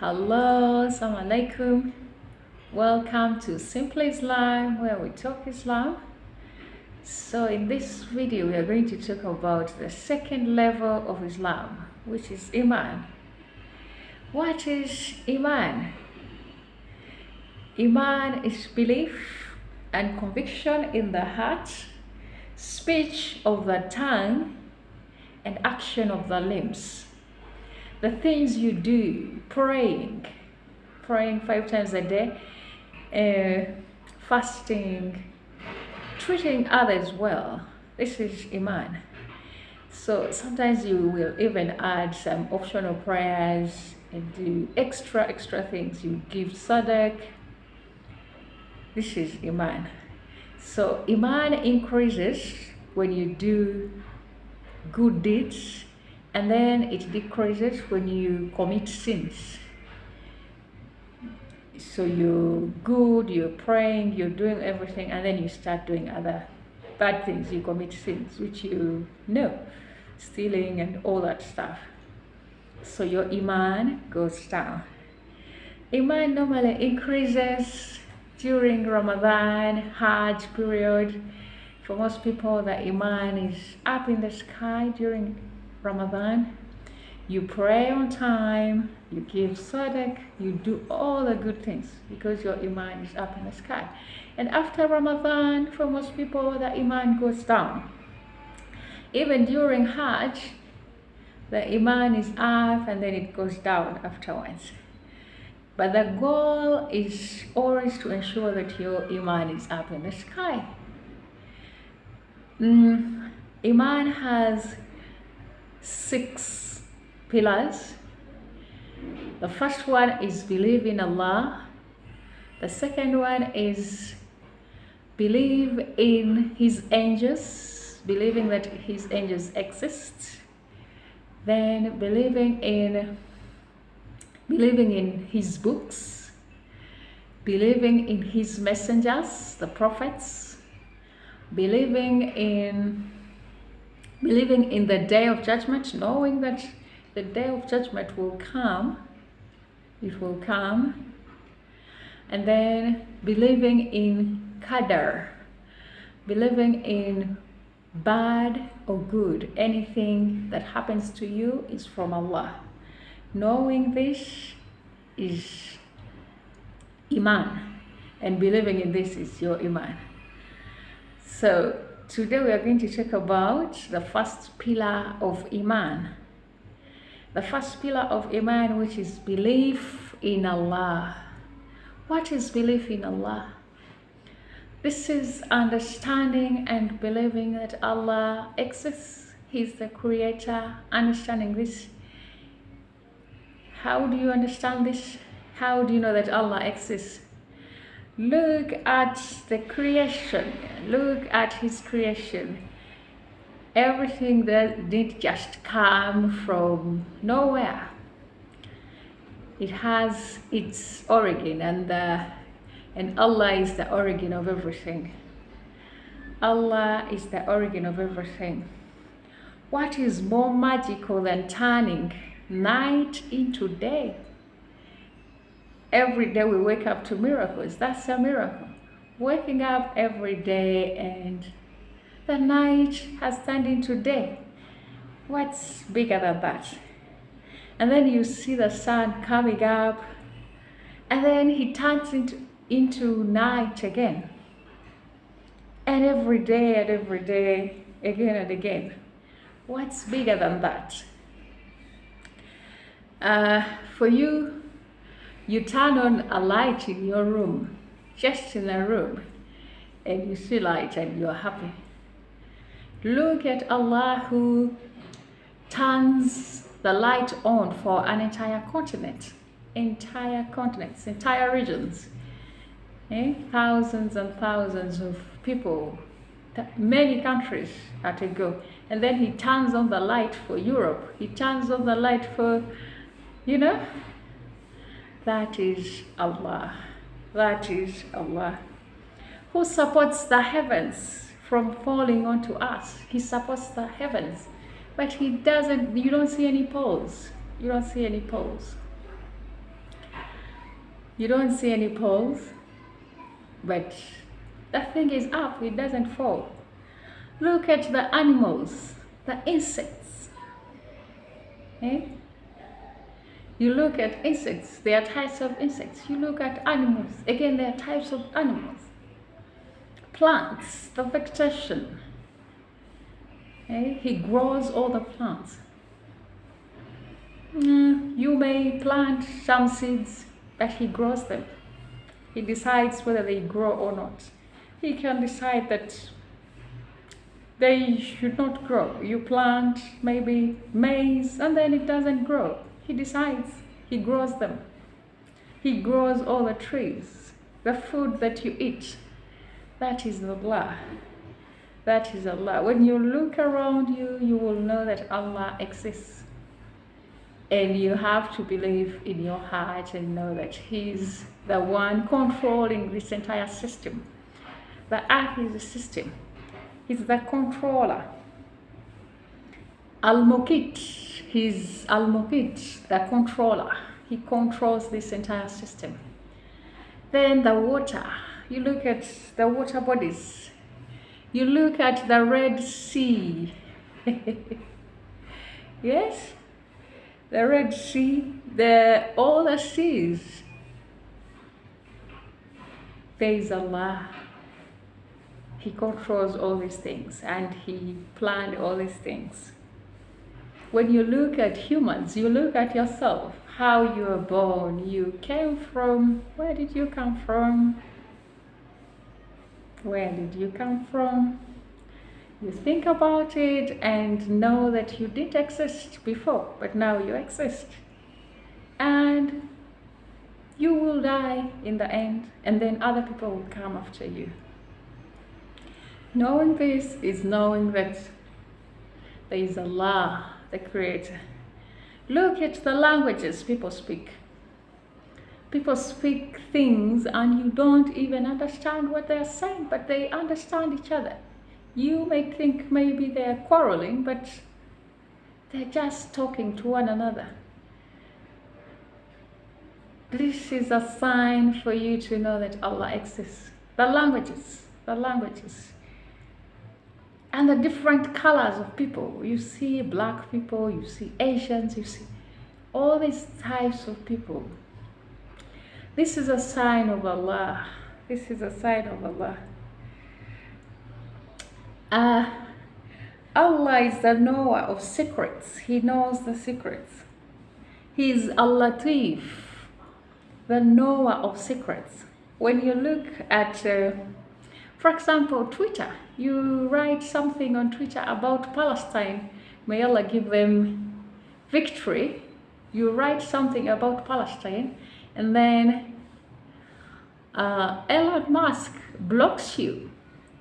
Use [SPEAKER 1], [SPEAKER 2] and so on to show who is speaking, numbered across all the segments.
[SPEAKER 1] Hello, Assalamu alaikum. Welcome to Simple Islam, where we talk Islam. So in this video, we are going to talk about the second level of Islam, which is Iman. What is Iman? Iman is belief and conviction in the heart, speech of the tongue, and action of the limbs. The things you do, praying 5 times a day, fasting, treating others well. This is Iman. So sometimes you will even add some optional prayers and do extra things. You give sadaq. This is Iman. So Iman increases when you do good deeds, and then it decreases when you commit sins. So you're good, you're praying, you're doing everything, and then you start doing other bad things. You commit sins, which you know, stealing and all that stuff. So your Iman goes down. Iman normally increases during Ramadan, Hajj period. For most people, the Iman is up in the sky during Ramadan. You pray on time, you give sadaq, you do all the good things because your Iman is up in the sky. And after Ramadan, for most people, the Iman goes down. Even during Hajj, the Iman is up and then it goes down afterwards. But the goal is always to ensure that your Iman is up in the sky. Iman has 6 pillars. The first one is believe in Allah. The second one is believe in His angels, believing that His angels exist. Then believing in His books, believing in His messengers, the prophets, believing in the day of judgment, knowing that the day of judgment will come. It will come. And then believing in Qadar, believing in bad or good. Anything that happens to you is from Allah. Knowing this is Iman, and believing in this is your Iman. So today we are going to talk about the first pillar of Iman. The first pillar of Iman, which is belief in Allah. What is belief in Allah? This is understanding and believing that Allah exists. He's the creator. Understanding this. How do you understand this? How do you know that Allah exists? Look at the creation. Look at His creation. Everything that did just come from nowhere. It has its origin, and Allah is the origin of everything. Allah is the origin of everything. What is more magical than turning night into day? Every day we wake up to miracles. That's a miracle. Waking up every day and the night has turned into day. What's bigger than that? And then you see the sun coming up, and then he turns into night again. And every day, again and again. What's bigger than that? For you, you turn on a light in your room, just in a room, and you see light and you're happy. Look at Allah who turns the light on for an entire continent, entire regions, thousands and thousands of people, many countries at a go. And then He turns on the light for Europe. He turns on the light for, that is Allah. That is Allah. Who supports the heavens from falling onto us? He supports the heavens, but He doesn't. You don't see any poles. You don't see any poles. You don't see any poles, but the thing is up, it doesn't fall. Look at the animals, the insects. Eh? You look at insects, there are types of insects. You look at animals, again, there are types of animals. Plants, the vegetation. He grows all the plants. You may plant some seeds, but he grows them. He decides whether they grow or not. He can decide that they should not grow. You plant maybe maize and then it doesn't grow. He decides, he grows them. He grows all the trees, the food that you eat. That is Allah. That is Allah. When you look around you, you will know that Allah exists. And you have to believe in your heart and know that He's the one controlling this entire system. The earth is a system. He's the controller. Al-Muqit, He's Al-Muqit, the controller. He controls this entire system. Then the water. You look at the water bodies. You look at the Red Sea. Yes? The Red Sea, all the seas. There is Allah. He controls all these things and He planned all these things. When you look at humans, you look at yourself, how you were born, you came from, where did you come from? Where did you come from? You think about it and know that you didn't exist before, but now you exist. And you will die in the end, and then other people will come after you. Knowing this is knowing that there is Allah, the Creator. Look at the languages people speak. People speak things and you don't even understand what they're saying, but they understand each other. You may think maybe they're quarreling, but they're just talking to one another. This is a sign for you to know that Allah exists. The languages. And the different colors of people. You see black people, you see Asians, you see all these types of people. This is a sign of Allah. This is a sign of Allah. Allah is the knower of secrets. He knows the secrets. He is Al-Latif, the knower of secrets. When you look at, for example, Twitter, you write something on Twitter about Palestine, may Allah give them victory. You write something about Palestine, and then Elon Musk blocks you.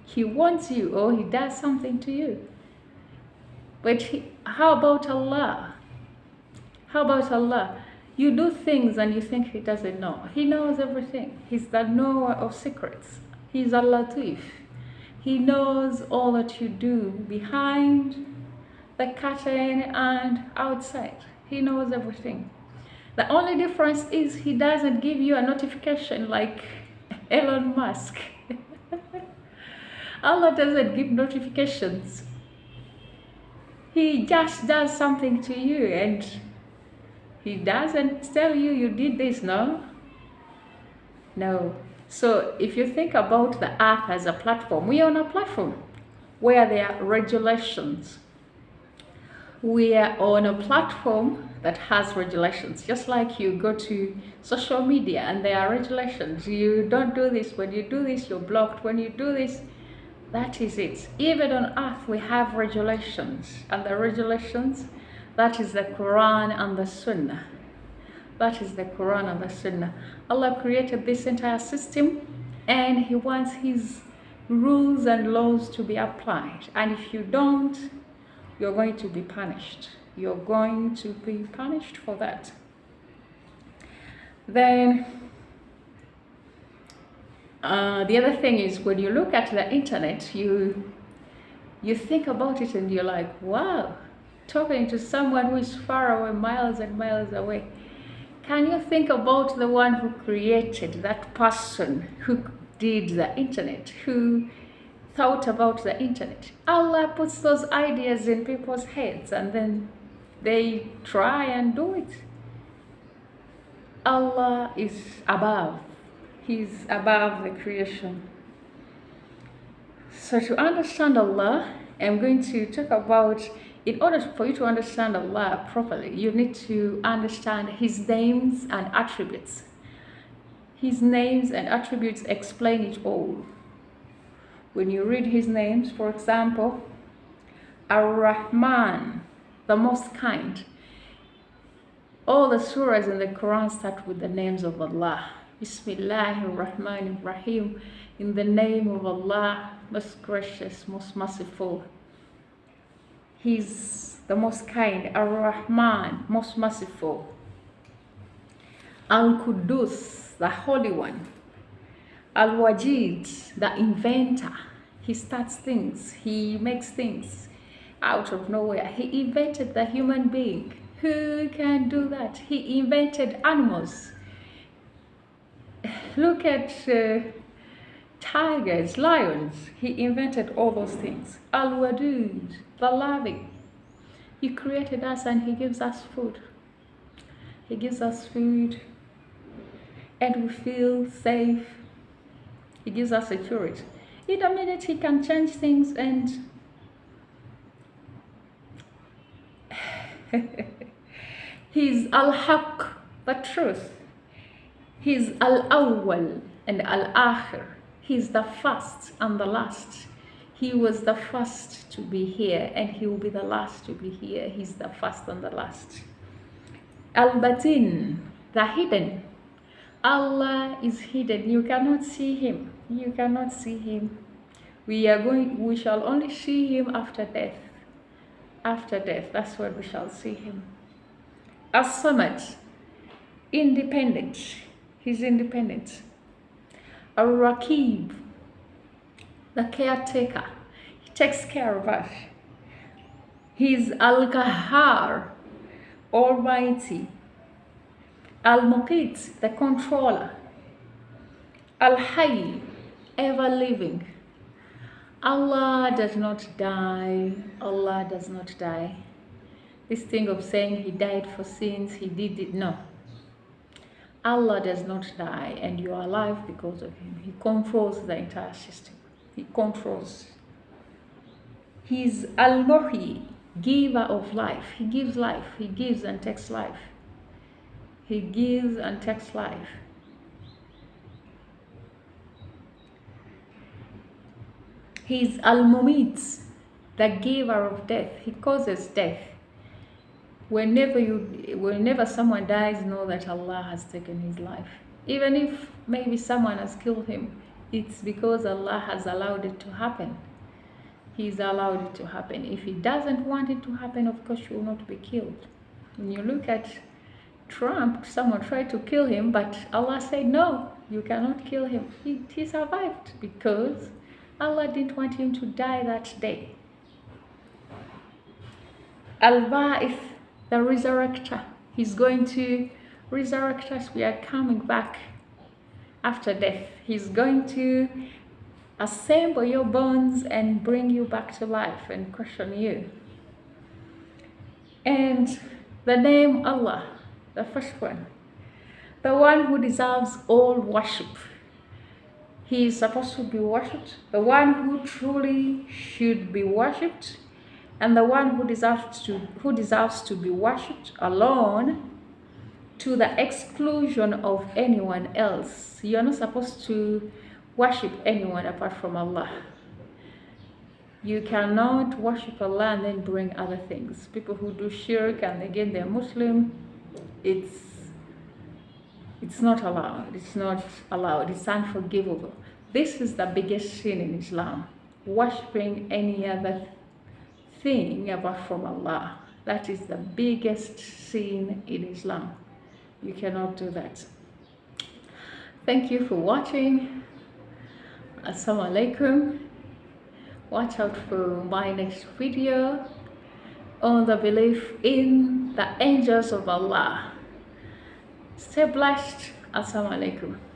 [SPEAKER 1] He wants you, or he does something to you. But how about Allah? How about Allah? You do things and you think He doesn't know. He knows everything. He's the knower of secrets. He's Al-Latif. He knows all that you do behind the curtain and outside. He knows everything. The only difference is He doesn't give you a notification like Elon Musk. Allah doesn't give notifications. He just does something to you and He doesn't tell you you did this, no? No. So if you think about the earth as a platform, we are on a platform where there are regulations. We are on a platform that has regulations. Just like you go to social media and there are regulations. You don't do this. When you do this, you're blocked. When you do this, that is it. Even on earth, we have regulations. And the regulations, that is the Quran and the Sunnah. That is the Quran and the Sunnah. Allah created this entire system and He wants His rules and laws to be applied. And if you don't, you're going to be punished. You're going to be punished for that. Then, the other thing is when you look at the internet, you think about it and you're like, wow, talking to someone who is far away, miles and miles away. Can you think about the one who created, that person who did the internet, who thought about the internet? Allah puts those ideas in people's heads and then they try and do it. Allah is above. He's above the creation. So to understand Allah, I'm going to talk about, in order for you to understand Allah properly, you need to understand His names and attributes. His names and attributes explain it all. When you read His names, for example, Ar-Rahman, the most kind. All the surahs in the Quran start with the names of Allah. Bismillahir Rahmanir Rahim. In the name of Allah, most gracious, most merciful. He's the most kind. Ar-Rahman, most merciful. Al-Qudus, the Holy One. Al-Wajid, the inventor. He starts things. He makes things out of nowhere. He invented the human being. Who can do that? He invented animals. Look at tigers, lions. He invented all those things. Al-Wadud, the loving. He created us and He gives us food. He gives us food and we feel safe. He gives us security. In a minute He can change things and He's Al-Haq, the truth. He's Al-Awwal and Al-Akhir. He's the first and the last. He was the first to be here and He will be the last to be here. He's the first and the last. Al-Batin, the hidden. Allah is hidden. You cannot see Him. You cannot see Him. We shall only see Him after death. After death, that's when we shall see Him. As-Samad, independent. He's independent. Ar-Raqib, the caretaker. He takes care of us. He's Al-Qahhar, Almighty. Al-Muqit, the controller. Al-Hayy, ever living. Allah does not die. Allah does not die. This thing of saying He died for sins, He did it, no. Allah does not die and you are alive because of Him. He controls the entire system. He controls. He's Al-Muhyi, giver of life. He gives life. He gives and takes life. He gives and takes life. He's Al-Mumit, the giver of death. He causes death. Whenever someone dies, know that Allah has taken his life. Even if maybe someone has killed him, it's because Allah has allowed it to happen. He's allowed it to happen. If He doesn't want it to happen, of course you will not be killed. When you look at Trump, someone tried to kill him, but Allah said, no, you cannot kill him. He survived because Allah didn't want him to die that day. Al-Ba'ith, the resurrector. He's going to resurrect us. We are coming back after death. He's going to assemble your bones and bring you back to life and question you. And the name Allah, the first one, the one who deserves all worship. He is supposed to be worshipped, the one who truly should be worshipped, and the one who deserves to be worshipped alone, to the exclusion of anyone else. You're not supposed to worship anyone apart from Allah. You cannot worship Allah and then bring other things. People who do shirk and again they're Muslim, it's not allowed. It's not allowed. It's unforgivable. This is the biggest sin in Islam. Worshipping any other thing apart from Allah. That is the biggest sin in Islam. You cannot do that. Thank you for watching. Assalamu alaikum. Watch out for my next video on the belief in the angels of Allah. Stay blessed. Assalamu alaikum.